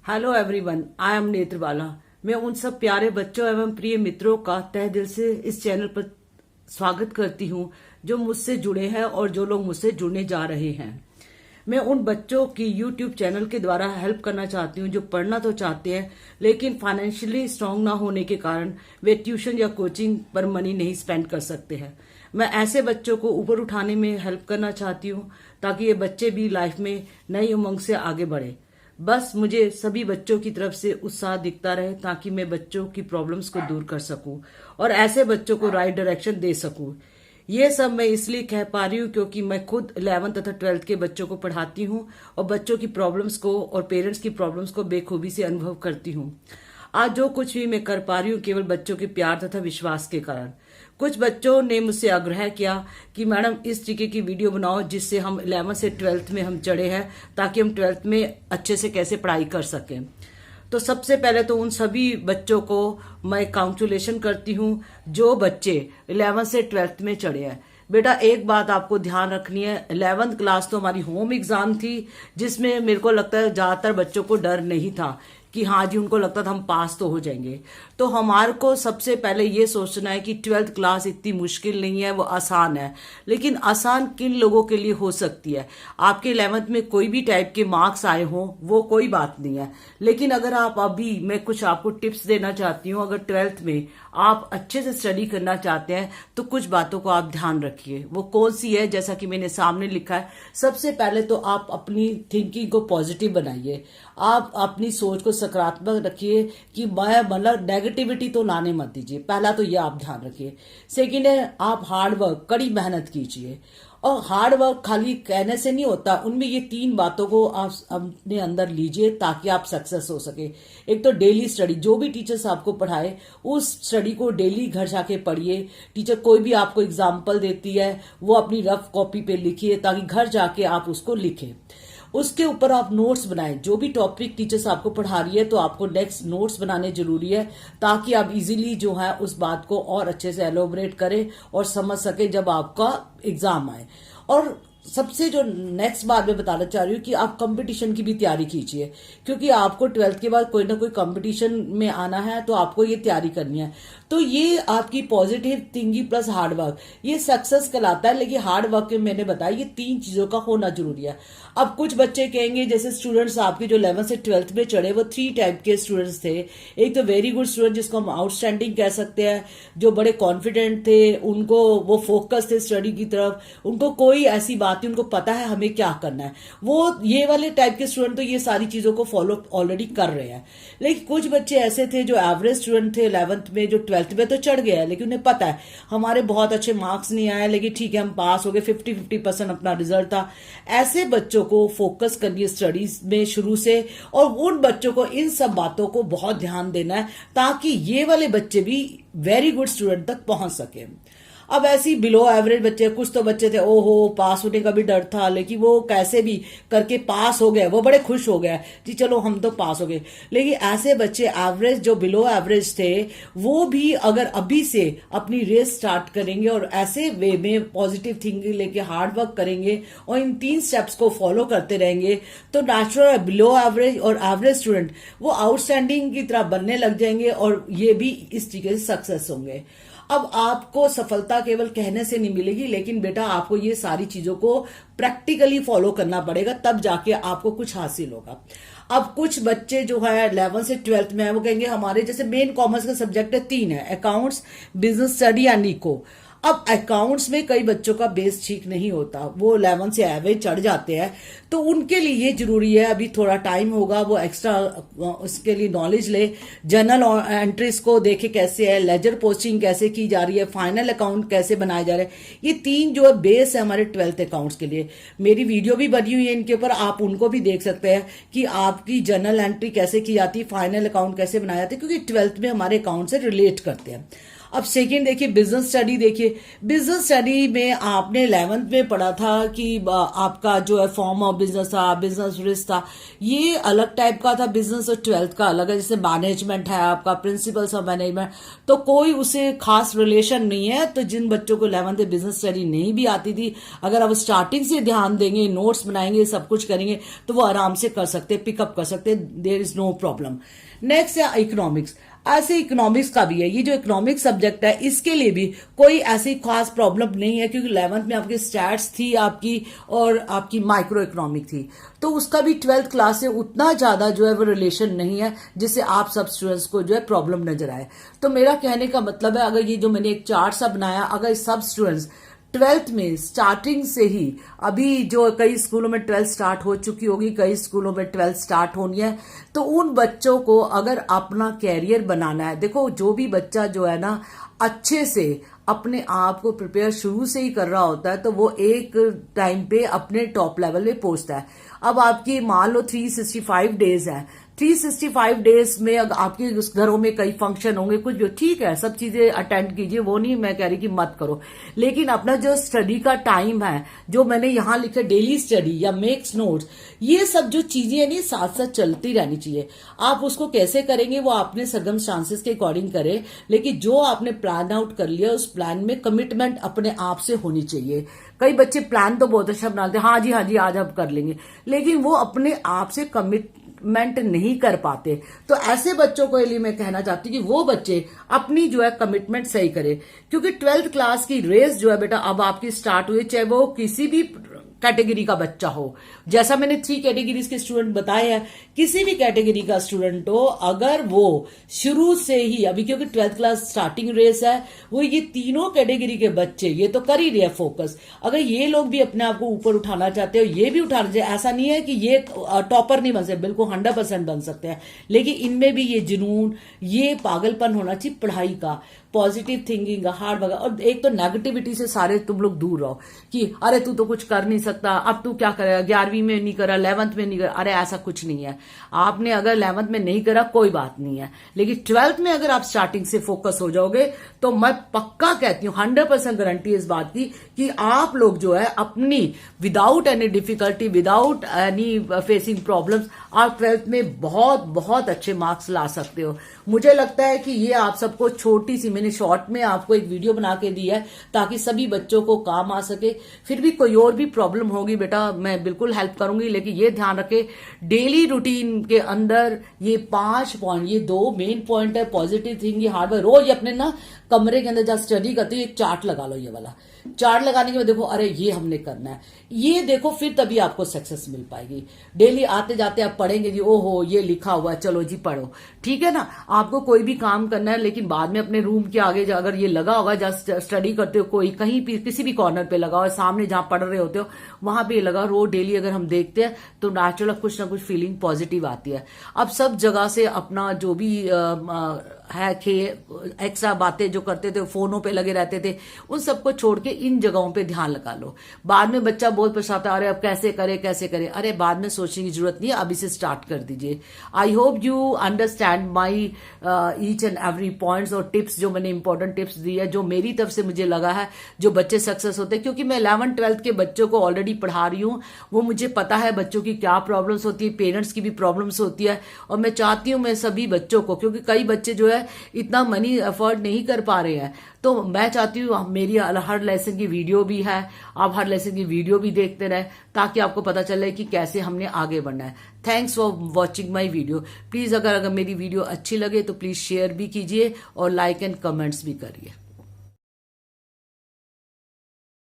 Hello everyone, I am Netrabala. मैं उन सब प्यारे बच्चों एवं प्रिय मित्रों का तहे दिल से इस चैनल पर स्वागत करती हूं जो मुझसे जुड़े हैं और जो लोग मुझसे जुड़ने जा रहे हैं। मैं उन बच्चों की यूट्यूब चैनल के द्वारा हेल्प करना चाहती हूं जो पढ़ना तो चाहते हैं लेकिन फाइनेंशियली स्ट्रांग ना होने के कारण वे ट्यूशन या कोचिंग पर मनी नहीं स्पेंड कर सकते हैं। मैं ऐसे बच्चों को ऊपर उठाने में हेल्प करना चाहती हूं ताकि ये बच्चे भी लाइफ में नई उमंग से आगे बढ़े। बस मुझे सभी बच्चों की तरफ से उत्साह दिखता रहे ताकि मैं बच्चों की प्रॉब्लम्स को दूर कर सकूं और ऐसे बच्चों को राइट डायरेक्शन दे सकूं। ये सब मैं इसलिए कह पा रही हूँ क्योंकि मैं खुद 11th तथा 12th के बच्चों को पढ़ाती हूँ और बच्चों की प्रॉब्लम्स को और पेरेंट्स की प्रॉब्लम्स को बेखूबी से अनुभव करती हूँ। आज जो कुछ भी मैं कर पा रही हूँ केवल बच्चों के प्यार तथा विश्वास के कारण। कुछ बच्चों ने मुझसे आग्रह किया कि मैडम इस तरीके की वीडियो बनाओ जिससे हम 11th से 12th में हम चढ़े हैं ताकि हम 12th में अच्छे से कैसे पढ़ाई कर सकें। तो सबसे पहले तो उन सभी बच्चों को मैं कांग्रेचुलेशन करती हूँ जो बच्चे 11th से 12th में चढ़े हैं। बेटा एक बात आपको ध्यान रखनी है, 11th क्लास तो हमारी होम एग्जाम थी जिसमें मेरे को लगता है ज्यादातर बच्चों को डर नहीं था कि हाँ जी, उनको लगता था हम पास तो हो जाएंगे। तो हमारे को सबसे पहले ये सोचना है कि 12th क्लास इतनी मुश्किल नहीं है, वो आसान है। लेकिन आसान किन लोगों के लिए हो सकती है? आपके 11th में कोई भी टाइप के मार्क्स आए हों वो कोई बात नहीं है, लेकिन अगर आप अभी मैं कुछ आपको टिप्स देना चाहती हूँ। अगर 12th में आप अच्छे से स्टडी करना चाहते हैं तो कुछ बातों को आप ध्यान रखिए। वो कौन सी है? जैसा कि मैंने सामने लिखा है, सबसे पहले तो आप अपनी थिंकिंग को पॉजिटिव बनाइए। आप अपनी सोच को सकारात्मक रखिए कि मैं मतलब नेगेटिविटी तो लाने मत दीजिए। पहला तो ये आप ध्यान रखिए। सेकेंड है, आप हार्ड वर्क, कड़ी मेहनत कीजिए। और हार्ड वर्क खाली कहने से नहीं होता, उनमें ये 3 बातों को आप अपने अंदर लीजिए ताकि आप सक्सेस हो सके। एक तो डेली स्टडी, जो भी टीचर्स आपको पढ़ाए उस स्टडी को डेली घर जाके पढ़िए। टीचर कोई भी आपको एग्जाम्पल देती है वो अपनी रफ कॉपी पे लिखिए ताकि घर जाके आप उसको लिखें। उसके ऊपर आप नोट्स बनाएं। जो भी टॉपिक टीचर्स आपको पढ़ा रही है तो आपको नेक्स्ट नोट्स बनाने जरूरी है ताकि आप इजीली जो है उस बात को और अच्छे से एलोबरेट करें और समझ सके जब आपका एग्जाम आए। और सबसे जो नेक्स्ट बात मैं बताना चाह रही हूँ कि आप कंपटीशन की भी तैयारी कीजिए क्योंकि आपको 12th के बाद कोई ना कोई कंपटीशन में आना है तो आपको ये तैयारी करनी है। तो ये आपकी positive thinking plus hard work ये सक्सेस कहलाता है। लेकिन हार्ड वर्क में मैंने बताया ये 3 चीजों का होना जरूरी है। अब कुछ बच्चे कहेंगे, जैसे स्टूडेंट्स आपके जो 11th से 12th में चढ़े वो 3 टाइप के स्टूडेंट्स थे। एक तो वेरी गुड स्टूडेंट जिसको हम आउटस्टैंडिंग कह सकते हैं, जो बड़े कॉन्फिडेंट थे, उनको वो फोकस थे स्टडी की तरफ, उनको कोई ऐसी बात नहीं, उनको पता है हमें क्या करना है। वो ये वाले टाइप के स्टूडेंट तो ये सारी चीजों को फॉलो ऑलरेडी कर रहे हैं। लेकिन कुछ बच्चे ऐसे थे जो एवरेज स्टूडेंट थे 11th में, जो 12th में तो चढ़ गया है लेकिन उन्हें पता है हमारे बहुत अच्छे मार्क्स नहीं आए लेकिन ठीक है हम पास हो गए, 50-50% अपना रिजल्ट था। ऐसे बच्चों को फोकस करनी स्टडीज में शुरू से, और उन बच्चों को इन सब बातों को बहुत ध्यान देना है ताकि ये वाले बच्चे भी वेरी गुड स्टूडेंट तक पहुंच सके। अब ऐसी बिलो एवरेज बच्चे, कुछ तो बच्चे थे ओहो पास होने का भी डर था लेकिन वो कैसे भी करके पास हो गए, वो बड़े खुश हो गए जी चलो हम तो पास हो गए। लेकिन ऐसे बच्चे एवरेज जो बिलो एवरेज थे वो भी अगर अभी से अपनी रेस स्टार्ट करेंगे और ऐसे वे में पॉजिटिव थिंकिंग लेके हार्ड वर्क करेंगे और इन 3 स्टेप्स को फॉलो करते रहेंगे तो नेचुरल बिलो एवरेज और एवरेज स्टूडेंट वो आउटस्टैंडिंग की तरह बनने लग जाएंगे और ये भी इस तरीके से सक्सेस होंगे। अब आपको सफलता केवल कहने से नहीं मिलेगी लेकिन बेटा आपको ये सारी चीजों को प्रैक्टिकली फॉलो करना पड़ेगा तब जाके आपको कुछ हासिल होगा। अब कुछ बच्चे जो है 11th से 12th में है वो कहेंगे हमारे जैसे मेन कॉमर्स का सब्जेक्ट है 3 है, accounts, business study and eco. अब अकाउंट्स में कई बच्चों का बेस ठीक नहीं होता, वो 11th से एवरेज चढ़ जाते हैं तो उनके लिए ये जरूरी है, अभी थोड़ा टाइम होगा वो एक्स्ट्रा उसके लिए नॉलेज ले, जर्नल एंट्रीज को देखे कैसे है, लेजर पोस्टिंग कैसे की जा रही है, फाइनल अकाउंट कैसे बनाए जा रहे हैं। ये 3 जो है बेस है हमारे 12th अकाउंट्स के लिए। मेरी वीडियो भी बनी हुई है इनके ऊपर, आप उनको भी देख सकते हैं कि आपकी जर्नल एंट्री कैसे की जाती है, फाइनल अकाउंट कैसे बनाया जाता है, क्योंकि 12th में हमारे अकाउंट से रिलेट करते हैं। अब सेकंड देखिए, बिजनेस स्टडी देखिए। बिजनेस स्टडी में आपने 11th में पढ़ा था कि आपका जो है फॉर्म ऑफ बिजनेस था, बिजनेस रिस्क था, ये अलग टाइप का था बिजनेस, और 12th का अलग है। जैसे मैनेजमेंट है आपका, प्रिंसिपल्स ऑफ मैनेजमेंट, तो कोई उसे खास रिलेशन नहीं है। तो जिन बच्चों को 11th में बिजनेस स्टडी नहीं भी आती थी, अगर आप स्टार्टिंग से ध्यान देंगे, नोट्स बनाएंगे, सब कुछ करेंगे, तो वो आराम से कर सकते, पिकअप कर सकते, there is no problem. Next है इकोनॉमिक्स। ऐसे इकोनॉमिक्स का भी है, ये जो इकोनॉमिक्स सब्जेक्ट है इसके लिए भी कोई ऐसी खास प्रॉब्लम नहीं है, क्योंकि 11th में आपकी स्टैट्स थी आपकी, और आपकी माइक्रो इकोनॉमिक थी, तो उसका भी 12th क्लास से उतना ज्यादा जो है वो रिलेशन नहीं है जिससे आप सब स्टूडेंट्स को जो है प्रॉब्लम नजर आए। तो मेरा कहने का मतलब है, अगर ये जो मैंने एक चार्ट सा बनाया, अगर सब स्टूडेंट्स 12th में स्टार्टिंग से ही, अभी जो कई स्कूलों में 12th स्टार्ट हो चुकी होगी, कई स्कूलों में 12th स्टार्ट होनी है, तो उन बच्चों को अगर अपना कैरियर बनाना है, देखो जो भी बच्चा जो है ना अच्छे से अपने आप को प्रिपेयर शुरू से ही कर रहा होता है, तो वो एक टाइम पे अपने टॉप लेवल पे पहुंचता है। अब आपकी मान लो 365 डेज है, 365 डेज में अगर आपके घरों में कई फंक्शन होंगे, कुछ भी, ठीक है, सब चीजें अटेंड कीजिए, वो नहीं मैं कह रही कि मत करो, लेकिन अपना जो स्टडी का टाइम है, जो मैंने यहां लिखा डेली स्टडी या मेक्स नोट्स, ये सब जो चीजें हैं साथ साथ चलती रहनी चाहिए। आप उसको कैसे करेंगे वो आपने सर्कमस्टांसेस के अकॉर्डिंग करें, लेकिन जो आपने प्लान आउट कर लिया उस प्लान में कमिटमेंट अपने आप से होनी चाहिए। कई बच्चे प्लान तो बहुत अच्छा बनाते हैं, हाँ जी आज आप कर लेंगे, लेकिन वो अपने आप से कमिटमेंट नहीं कर पाते। तो ऐसे बच्चों को लिए मैं कहना चाहती हूँ कि वो बच्चे अपनी जो है कमिटमेंट सही करें, क्योंकि 12th क्लास की रेस जो है बेटा अब आपकी स्टार्ट हुई, चाहे वो किसी भी कैटेगरी का बच्चा हो। जैसा मैंने 3 कैटेगरीज के स्टूडेंट बताए हैं, किसी भी कैटेगरी का स्टूडेंट हो, अगर वो शुरू से ही अभी, क्योंकि 12th क्लास स्टार्टिंग रेस है, वो ये तीनों कैटेगरी के बच्चे ये तो कर ही रहे हैं फोकस। अगर ये लोग भी अपने आप को ऊपर उठाना चाहते हो, ये भी उठाना चाहिए। ऐसा नहीं है कि ये टॉपर नहीं बन सकते, बिल्कुल 100% बन सकते हैं, लेकिन इनमें भी ये जुनून, ये पागलपन होना चाहिए पढ़ाई का, पॉजिटिव थिंकिंग का, हार्ड वर्क। और एक तो नेगेटिविटी से सारे तुम लोग दूर रहो कि अरे तू तो कुछ कर नहीं सकता, अब तू क्या करेगा, 11वीं में नहीं करा, 11th में नहीं करा। अरे ऐसा कुछ नहीं है, आपने अगर 11th में नहीं करा कोई बात नहीं है, लेकिन 12th में अगर आप स्टार्टिंग से फोकस हो जाओगे, तो मैं पक्का कहती हूं, 100% गारंटी इस बात की कि आप लोग जो है अपनी without any difficulty, without any facing problems, आप 12th में बहुत बहुत अच्छे मार्क्स ला सकते हो। मुझे लगता है कि ये आप सबको छोटी सी, मैंने शॉर्ट में आपको एक वीडियो बना के दी है ताकि सभी बच्चों को काम आ सके। फिर भी कोई और भी प्रॉब्लम होगी बेटा, मैं बिल्कुल हेल्प करूंगी, लेकिन ये ध्यान रखे डेली रूटीन के अंदर ये 5 पॉइंट, ये 2 मेन पॉइंट है, पॉजिटिव थिंकिंग, हार्ड वर्क। रोज अपने ना कमरे के अंदर जब स्टडी करते हो एक चार्ट लगा लो, ये वाला चार्ट लगाने के बाद देखो अरे ये हमने करना है, ये देखो, फिर तभी आपको सक्सेस मिल पाएगी। डेली आते जाते आप पढ़ेंगे जी, ओहो ये लिखा हुआ है, चलो जी पढ़ो, ठीक है ना। आपको कोई भी काम करना है, लेकिन बाद में अपने रूम के आगे अगर ये लगा होगा, जहाँ स्टडी करते हो, कोई कहीं भी किसी भी कॉर्नर पे लगा हो, सामने जहां पढ़ रहे होते हो वहां पे लगा, रोज डेली अगर हम देखते हैं तो नेचुरल कुछ ना कुछ फीलिंग पॉजिटिव आती है। अब सब जगह से अपना जो भी है एक्स्ट्रा बातें जो करते थे, फोनों पे लगे रहते थे, उन सबको छोड़ के इन जगहों पे ध्यान लगा लो। बाद में बच्चा बहुत पछताता है, अरे अब कैसे करे कैसे करे, अरे बाद में सोचने की जरूरत नहीं है, अभी से स्टार्ट कर दीजिए। I hope you understand my each and every points और टिप्स, जो मैंने इंपॉर्टेंट टिप्स दी है, जो मेरी तरफ से मुझे लगा है, जो बच्चे सक्सेस होते हैं। क्योंकि मैं 11th 12th के बच्चों को ऑलरेडी पढ़ा रही हूँ, वो मुझे पता है बच्चों की क्या प्रॉब्लम्स होती है, पेरेंट्स की भी प्रॉब्लम्स होती है, और मैं चाहती हूँ मैं सभी बच्चों को, क्योंकि कई बच्चे जो है इतना मनी अफोर्ड नहीं कर पा रहे हैं, तो मैं चाहती हूँ मेरी हर लेसन की वीडियो भी है, आप हर लेसन की वीडियो भी देखते रहे, ताकि आपको पता चले कि कैसे हमने आगे बढ़ना है। Thanks for watching my video. Please अगर मेरी वीडियो अच्छी लगे तो प्लीज शेयर भी कीजिए और लाइक एंड कमेंट्स भी करिए।